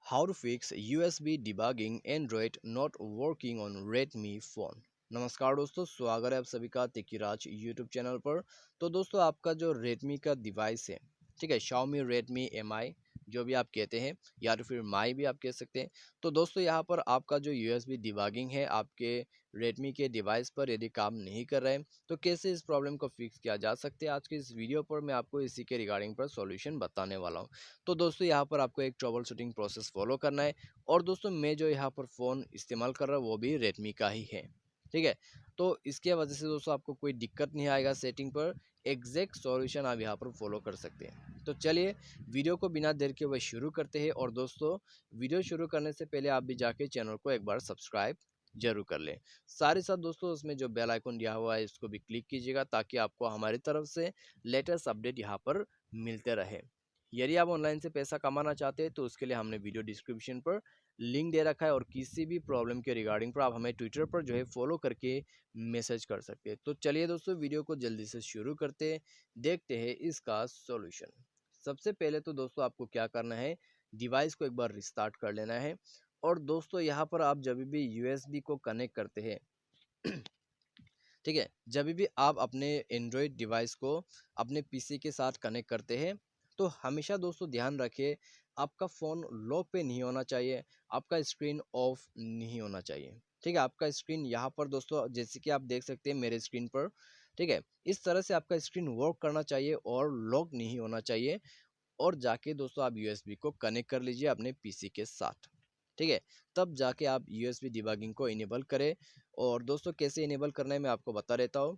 How to fix USB debugging Android not working on Redmi phone। नमस्कार दोस्तों, स्वागत है आप सभी का तेकीराज यूट्यूब चैनल पर। तो दोस्तों, आपका जो Redmi का डिवाइस है, ठीक है, Xiaomi Redmi Mi जो भी आप कहते हैं या तो फिर माई भी आप कह सकते हैं। तो दोस्तों, यहाँ पर आपका जो USB डिबगिंग है आपके Redmi के डिवाइस पर यदि काम नहीं कर रहा है, तो कैसे इस प्रॉब्लम को फिक्स किया जा सकता है, आज के इस वीडियो पर मैं आपको इसी के रिगार्डिंग पर सॉल्यूशन बताने वाला हूँ। तो दोस्तों, यहाँ पर आपको एक ट्रबल शूटिंग प्रोसेस फॉलो करना है। और दोस्तों, मैं जो यहाँ पर फ़ोन इस्तेमाल कर रहा हूँ वो भी रेडमी का ही है, ठीक है। तो इसके वजह से दोस्तों आपको कोई दिक्कत नहीं आएगा सेटिंग पर, एग्जैक्ट सॉल्यूशन आप यहाँ पर फॉलो कर सकते हैं। तो चलिए वीडियो को बिना देर के वह शुरू करते हैं। और दोस्तों, वीडियो शुरू करने से पहले आप भी जाके चैनल को एक बार सब्सक्राइब जरूर कर लें। साथ ही साथ दोस्तों, उसमें जो बेल आइकन दिया हुआ है इसको भी क्लिक कीजिएगा, ताकि आपको हमारी तरफ से लेटेस्ट अपडेट यहाँ पर मिलते रहे। यदि आप ऑनलाइन से पैसा कमाना चाहते हैं तो उसके लिए हमने वीडियो डिस्क्रिप्शन पर लिंक दे रखा है, और किसी भी प्रॉब्लम के रिगार्डिंग पर आप हमें ट्विटर पर जो है फॉलो करके मैसेज कर सकते हैं। तो चलिए दोस्तों, वीडियो को जल्दी से शुरू करते हैं, देखते हैं इसका सॉल्यूशन। सबसे पहले तो दोस्तों आपको क्या करना है, डिवाइस को एक बार रिस्टार्ट कर लेना है। और दोस्तों, यहाँ पर आप जब भी यूएसबी को कनेक्ट करते हैं ठीक है, जब भी आप अपने एंड्रॉयड डिवाइस को अपने पीसी के साथ कनेक्ट करते हैं, तो हमेशा दोस्तों ध्यान रखिए, आपका फ़ोन लॉक पे नहीं होना चाहिए, आपका स्क्रीन ऑफ नहीं होना चाहिए, ठीक है। आपका स्क्रीन यहाँ पर दोस्तों, जैसे कि आप देख सकते हैं मेरे स्क्रीन पर, ठीक है, इस तरह से आपका स्क्रीन वर्क करना चाहिए और लॉक नहीं होना चाहिए। और जाके दोस्तों आप यूएसबी को कनेक्ट कर लीजिए अपने पीसी के साथ, ठीक है। तब जाके आप यूएसबी डिबगिंग को इनेबल करें। और दोस्तों, कैसे इनेबल करना है मैं आपको बता देता हूँ।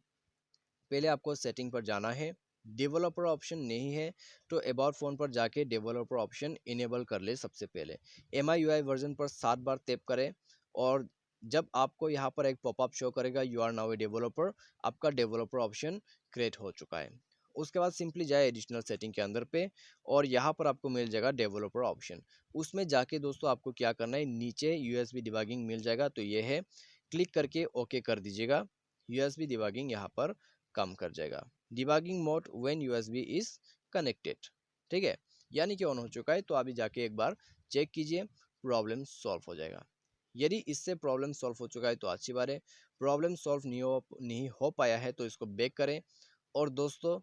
पहले आपको सेटिंग पर जाना है, डेवलपर ऑप्शन नहीं है तो अबाउट फ़ोन पर जाके डेवलपर ऑप्शन इनेबल कर ले। सबसे पहले MIUI वर्जन पर 7 बार टैप करें, और जब आपको यहाँ पर एक पॉपअप शो करेगा you are now a developer, आपका डेवलपर ऑप्शन क्रिएट हो चुका है। उसके बाद सिंपली जाए एडिशनल सेटिंग के अंदर पे, और यहाँ पर आपको मिल जाएगा डेवलपर ऑप्शन। उसमें जाके दोस्तों आपको क्या करना है, नीचे यूएसबी डिबगिंग मिल जाएगा, तो ये है, क्लिक करके ओके कर दीजिएगा। यूएसबी डिबगिंग यहाँ पर काम कर जाएगा। Debugging mode when USB is connected, ठीक है, यानी कि ऑन हो चुका है। तो अभी जाके एक बार चेक कीजिए, प्रॉब्लम सॉल्व हो जाएगा। यदि इससे प्रॉब्लम सॉल्व हो चुका है तो अच्छी बात है, प्रॉब्लम सॉल्व नहीं हो पाया है तो इसको बैक करें। और दोस्तों,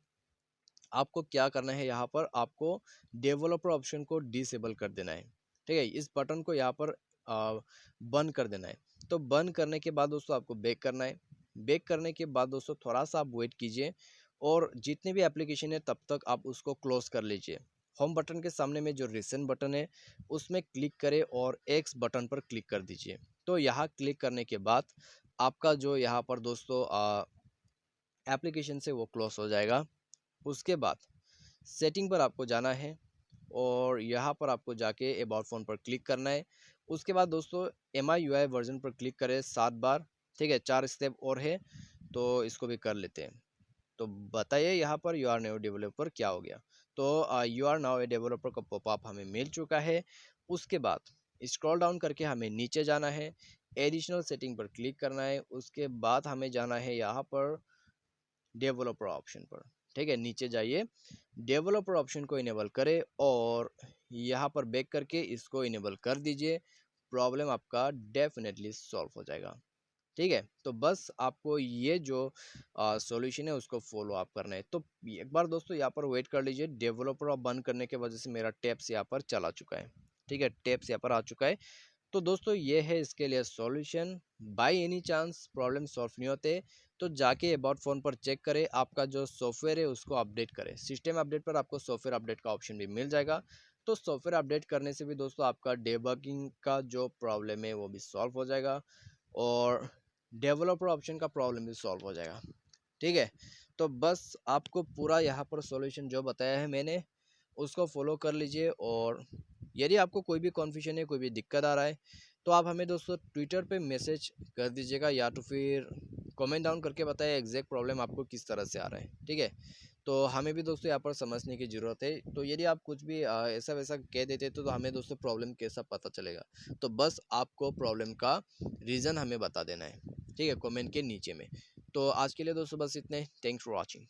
आपको क्या करना है, यहाँ पर आपको डेवलपर ऑप्शन को डिसेबल कर देना है, ठीक है। इस बटन को यहाँ पर बंद कर देना है। तो बंद करने के बाद दोस्तों आपको बैक करना है। बैक करने के बाद दोस्तों थोड़ा सा आप वेट कीजिए, और जितने भी एप्लीकेशन है तब तक आप उसको क्लोज कर लीजिए। होम बटन के सामने में जो रिसेंट बटन है उसमें क्लिक करें और एक्स बटन पर क्लिक कर दीजिए। तो यहाँ क्लिक करने के बाद आपका जो यहाँ पर दोस्तों एप्लीकेशन से वो क्लोज हो जाएगा। उसके बाद सेटिंग पर आपको जाना है, और यहाँ पर आपको जाके अबाउट फ़ोन पर क्लिक करना है। उसके बाद दोस्तों MIUI वर्जन पर क्लिक करें 7 बार, ठीक है। 4 स्टेप और है, तो इसको भी कर लेते हैं। तो बताइए यहाँ पर यू आर नाउ डेवलपर क्या हो गया। तो you are now a developer का पॉपअप हमें मिल चुका है। उसके बाद स्क्रॉल डाउन करके हमें नीचे जाना है, एडिशनल सेटिंग पर क्लिक करना है। उसके बाद हमें जाना है यहाँ पर डेवलपर ऑप्शन पर, ठीक है। नीचे जाइए, डेवलपर ऑप्शन को इनेबल करें, और यहाँ पर बैक करके इसको इनेबल कर दीजिए। प्रॉब्लम आपका डेफिनेटली सॉल्व हो जाएगा, ठीक है। तो बस आपको ये जो सॉल्यूशन है उसको फॉलो अप करना है। तो एक बार दोस्तों यहाँ पर वेट कर लीजिए, डेवलपर ऑफ बंद करने के वजह से मेरा टैप्स यहाँ पर चला चुका है, ठीक है, टैप्स यहाँ पर आ चुका है। तो दोस्तों, ये है इसके लिए solution. By any chance problem solve नहीं होते तो जाके अबाउट फ़ोन पर चेक करें, आपका जो सॉफ्टवेयर है उसको अपडेट करें। सिस्टम अपडेट पर आपको सॉफ्टवेयर अपडेट का ऑप्शन भी मिल जाएगा। तो सॉफ्टवेयर अपडेट करने से भी दोस्तों आपका डेबगिंग का जो प्रॉब्लम है वो भी सॉल्व हो जाएगा, और डेवलपर ऑप्शन का प्रॉब्लम भी सॉल्व हो जाएगा, ठीक है। तो बस आपको पूरा यहाँ पर सॉल्यूशन जो बताया है मैंने उसको फॉलो कर लीजिए। और यदि आपको कोई भी कन्फ्यूजन है, कोई भी दिक्कत आ रहा है, तो आप हमें दोस्तों ट्विटर पे मैसेज कर दीजिएगा, या तो फिर कमेंट डाउन करके बताइए एग्जैक्ट प्रॉब्लम आपको किस तरह से आ रहा है, ठीक है। तो हमें भी दोस्तों यहाँ पर समझने की ज़रूरत है। तो यदि आप कुछ भी ऐसा वैसा कह देते तो हमें दोस्तों प्रॉब्लम कैसा पता चलेगा। तो बस आपको प्रॉब्लम का रीज़न हमें बता देना है, ठीक है, कमेंट के नीचे में। तो आज के लिए दोस्तों बस इतने। Thanks for watching.